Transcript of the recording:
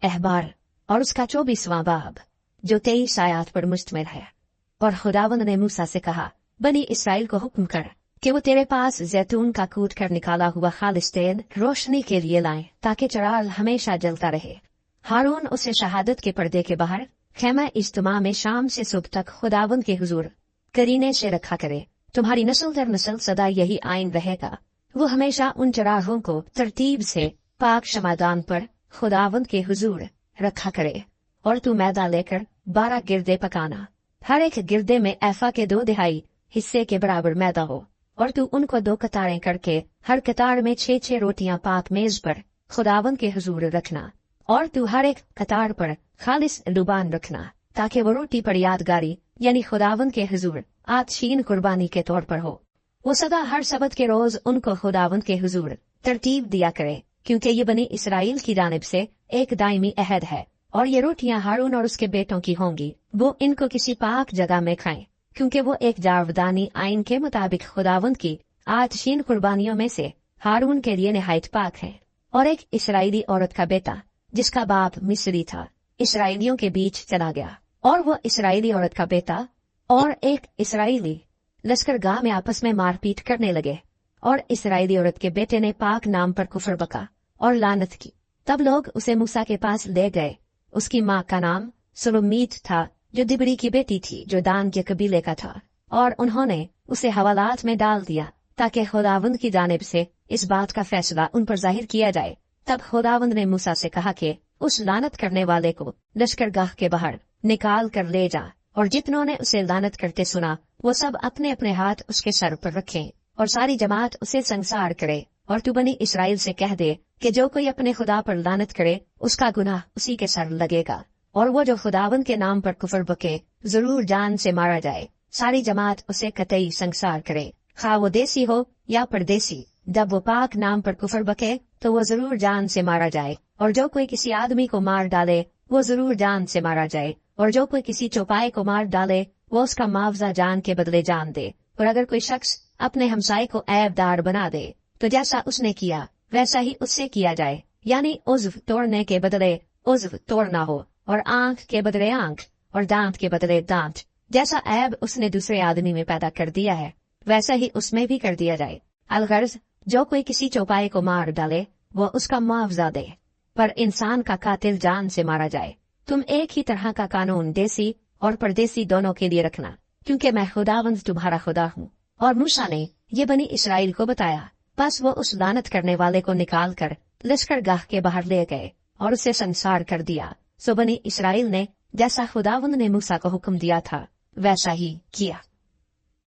अहबार और उसका 24वां बाब जो 23 आयत पर मुश्तमिल है। और खुदावंद ने मूसा से कहा, बनी इसराइल को हुक्म कर कि वो तेरे पास जैतून का कूट कर निकाला हुआ खालिस तेल रोशनी के लिए लाएं, ताकि चराग हमेशा जलता रहे। हारून उसे शहादत के पर्दे के बाहर खेमा इज्तिमा में शाम से सुबह तक खुदावंद के हुजूर करीने से रखा करे। तुम्हारी नस्ल दर नस्ल सदा यही आइन रहेगा। वो हमेशा उन चरागों को तरतीब से पाक शमादान पर खुदावंद के हुजूर रखा करे। और तू मैदा लेकर 12 गिरदे पकाना, हर एक गिरदे में ऐफा के 2/2 हिस्से के बराबर मैदा हो। और तू उनको 2 कतारें करके हर कतार में 6 रोटियां पाक मेज पर खुदावंद के हुजूर रखना। और तू हर एक कतार पर खालिस लुबान रखना, ताकि वो रोटी पर यादगारी यानी खुदावंद के हुजूर आतशीन कुर्बानी के तौर पर हो। वो सदा हर सबत के रोज उनको खुदावंद के हुजूर तरतीब दिया करे, क्योंकि ये बनी इसराइल की जानिब से एक दायमी अहद है। और ये रोटियां हारून और उसके बेटों की होंगी। वो इनको किसी पाक जगह में खाएं, क्योंकि वो एक जावदानी आइन के मुताबिक खुदावंद की आतशीन कुर्बानियों में से हारून के लिए निहायत पाक है। और एक इसराइली औरत का बेटा जिसका बाप मिस्री था इसराइलियों के बीच चला गया, और वो इसराइली औरत का बेटा और एक इसराइली लश्करगाह में आपस में मारपीट करने लगे। और इसराइली औरत के बेटे ने पाक नाम पर कुफर बका और लानत की। तब लोग उसे मूसा के पास ले गए। उसकी माँ का नाम सुलुमीत था, जो दिबरी की बेटी थी, जो दान के कबीले का था। और उन्होंने उसे हवालात में डाल दिया, ताकि खुदावंद की जानिब से इस बात का फैसला उन पर जाहिर किया जाए। तब खुदावंद ने मूसा से कहा कि उस लानत करने वाले को लश्करगाह के बाहर निकाल कर ले जा। और जितनों ने उसे लानत करते सुना, वो सब अपने अपने हाथ उसके सर पर रखें, और सारी जमात उसे संसार करे। और तू बनी इसराइल से कह दे कि जो कोई अपने खुदा पर लानत करे, उसका गुनाह उसी के सर लगेगा। और वो जो खुदावंद के नाम पर कुफर बके, जरूर जान से मारा जाए। सारी जमात उसे कतई संसार करे, खा वो देसी हो या परदेसी। जब वो पाक नाम पर कुफर बके, तो वो जरूर जान से मारा जाए। और जो कोई किसी आदमी को मार डाले, वो जरूर जान से मारा जाए। और जो कोई किसी चौपाए को मार डाले, वो उसका मुआवजा जान के बदले जान दे। और अगर कोई शख्स अपने हमसाये को ऐबदार बना दे, तो जैसा उसने किया वैसा ही उससे किया जाए। यानी उज़्व तोड़ने के बदले उज़्व तोड़ना हो, और आंख के बदले आंख, और दांत के बदले दांत। जैसा ऐब उसने दूसरे आदमी में पैदा कर दिया है, वैसा ही उसमें भी कर दिया जाए। अलगर्ज जो कोई किसी चौपाए को मार डाले, वो उसका मुआवजा दे, पर इंसान का कातिल जान से मारा जाए। तुम एक ही तरह का कानून देसी और परदेसी दोनों के लिए रखना, क्योंकि मैं खुदावंद तुम्हारा खुदा हूँ। और मूसा ने ये बनी इसराइल को बताया। बस वो उस लानत करने वाले को निकाल कर लश्करगाह के बाहर ले गए और उसे संसार कर दिया। सो बनी इसराइल ने जैसा खुदावंद ने मूसा को हुक्म दिया था, वैसा ही किया।